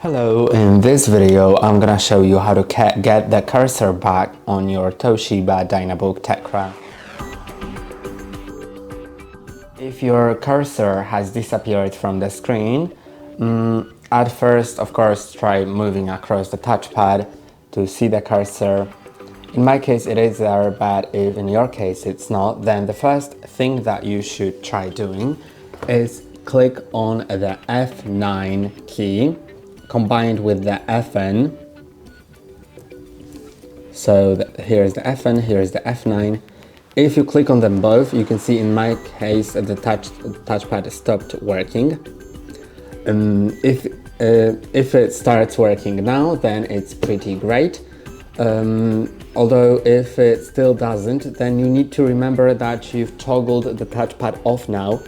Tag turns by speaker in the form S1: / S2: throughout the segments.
S1: Hello, in this video I'm gonna show you how to get the cursor back on your Toshiba Dynabook Tecra. If your cursor has disappeared from the screen, at first, of course, try moving across the touchpad to see the cursor. In my case it is there, but if in your case it's not, then the first thing that you should try doing is click on the F9 key combined with the Fn. So here's the Fn, here's the F9. If you click on them both, you can see in my case the touchpad stopped working. If it starts working now, then it's pretty great. Although if it still doesn't, then you need to remember that you've toggled the touchpad off now,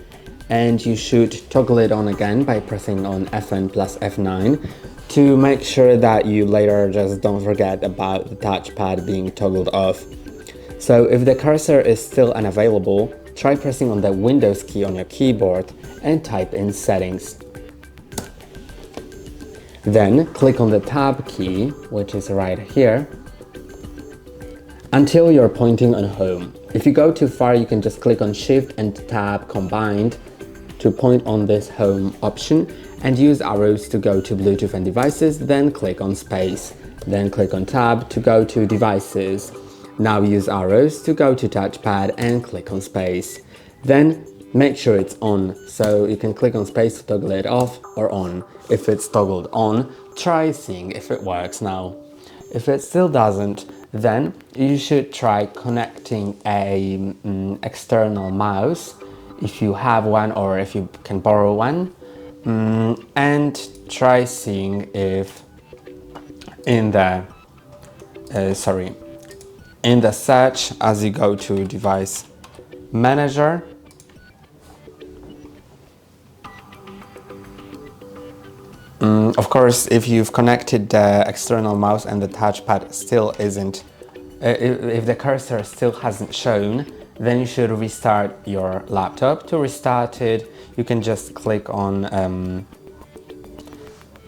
S1: and you should toggle it on again by pressing on Fn plus F9 to make sure that you later just don't forget about the touchpad being toggled off. So if the cursor is still unavailable, try pressing on the Windows key on your keyboard and type in Settings. Then click on the Tab key, which is right here, until you're pointing on Home. If you go too far, you can just click on Shift and Tab combined to point on this Home option and use arrows to go to Bluetooth and devices, then click on Space. Then click on Tab to go to Devices. Now use arrows to go to Touchpad and click on Space. Then make sure it's on, so you can click on Space to toggle it off or on. If it's toggled on, try seeing if it works now. If it still doesn't, then you should try connecting a external mouse if you have one or if you can borrow one, and try seeing if in the search, as you go to Device Manager, of course, if you've connected the external mouse and the touchpad still isn't, if the cursor still hasn't shown, then you should restart your laptop. To restart it, you can just click on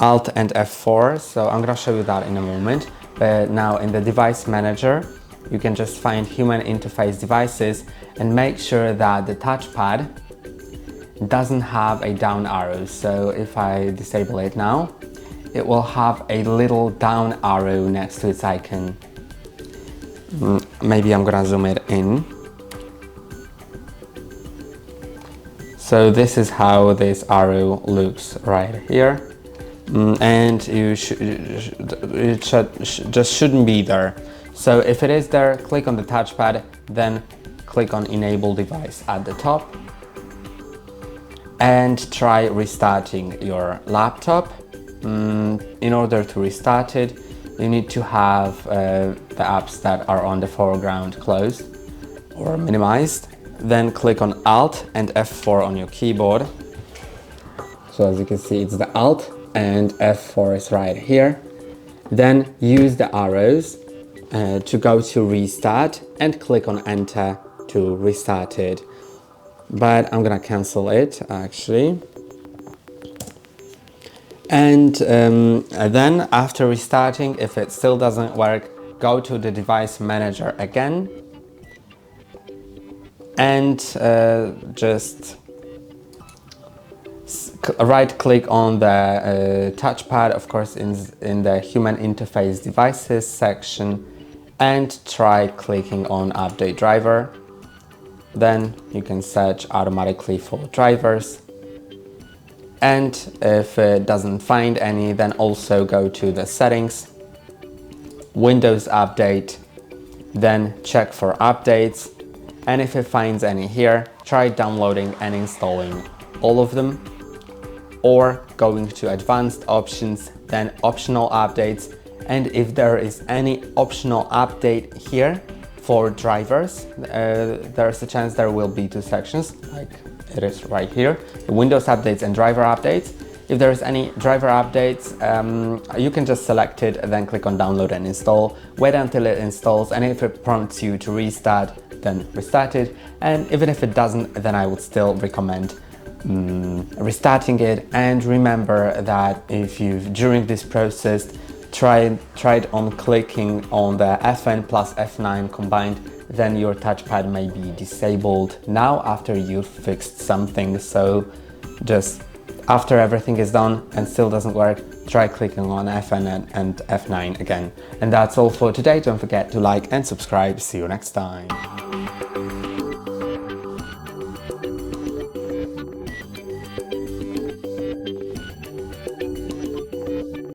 S1: Alt and F4. So I'm gonna show you that in a moment. But now in the Device Manager, you can just find Human Interface Devices and make sure that the touchpad doesn't have a down arrow. So if I disable it now, it will have a little down arrow next to its icon. Maybe I'm gonna zoom it in. So this is how this arrow looks right here, and it just shouldn't be there. So if it is there, click on the touchpad, then click on Enable Device at the top and try restarting your laptop. In order to restart it, you need to have the apps that are on the foreground closed or minimized. Then click on Alt and F4 on your keyboard. So as you can see, it's the Alt and F4 is right here. Then use the arrows to go to Restart and click on Enter to restart it. But I'm gonna cancel it actually. And then after restarting, if it still doesn't work, go to the Device Manager again and just right click on the touchpad, of course in the Human Interface Devices section, and try clicking on Update Driver. Then you can search automatically for drivers, and if it doesn't find any, then also go to the Settings, Windows Update, then check for updates, and if it finds any here, try downloading and installing all of them, or going to Advanced Options, then Optional Updates, and if there is any optional update here for drivers, there's a chance there will be two sections, like it is right here, the Windows Updates and Driver Updates. If there's any driver updates, you can just select it and then click on Download and Install, wait until it installs, and if it prompts you to restart, then restart it, and even if it doesn't, then I would still recommend restarting it. And remember that if you've during this process tried on clicking on the Fn plus F9 combined, then your touchpad may be disabled now after you've fixed something. So just after everything is done and still doesn't work, try clicking on Fn and F9 again. And that's all for today. Don't forget to like and subscribe. See you next time.